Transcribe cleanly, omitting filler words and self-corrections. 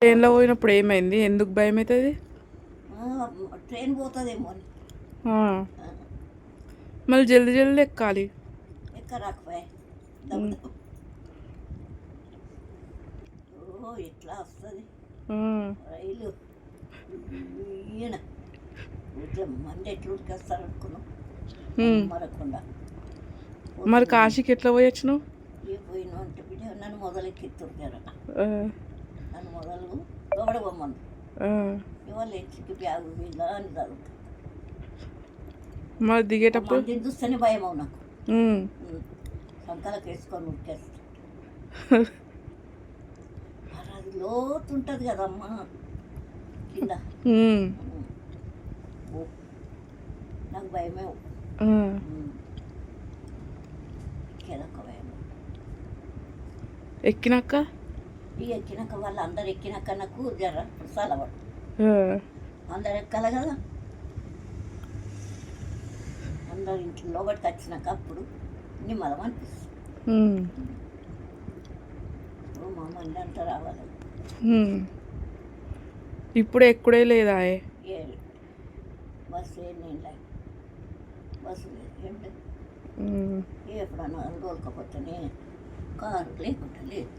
ట్రైన్లో పోయినప్పుడు ఏమైంది? ఎందుకు భయం అవుతుంది? ట్రైన్ పోతుందేమో అని. మళ్ళీ జల్దీ జల్దీ ఎక్కాలి. ఎక్కరాకపోయా ఓ ఎట్లా వస్తుంది రైలు ఈయన ఇట్లా మంది ఎట్లా ఉడికేస్తారు అనుకున్నాం మరకుండా. మరి కాశీకి ఎట్లా పోయొచ్చినావు? ఏ పోయినా అంటే బిడ్డ నన్ను మొదలెక్కిత్తున్నారు. నన్ను మొదలు లోపల పొమ్మను ఇవాళ ఇంటికి బ్యాగు వీళ్ళ అని చదువుతా. మరి దిగేటప్పుడు మందిని చూస్తేనే భయం అవు నాకు. సంకలకు వేసుకొని ఉడికేస్తా. మరి అది లోతు ఉంటుంది కదమ్మా కింద. నాకు భయమే కిందక భయం. ఎక్కినాక ఎక్కినాక వాళ్ళు అందరు ఎక్కినాక నాకు జర సలవాడు. అందరు ఎక్కాలి కదా. అందరు ఇంట్లో లోపలికి వచ్చినాక అప్పుడు నిమ్మలం అనిపిస్తుంది. మా మంది అంతా రావాలి. ఇప్పుడు ఎక్కడే లేదా? బస్సు నేను బస్సు లేదు. ఎప్పుడన్నా తోలుకపోతేనే కారు లేకుండా లేదు.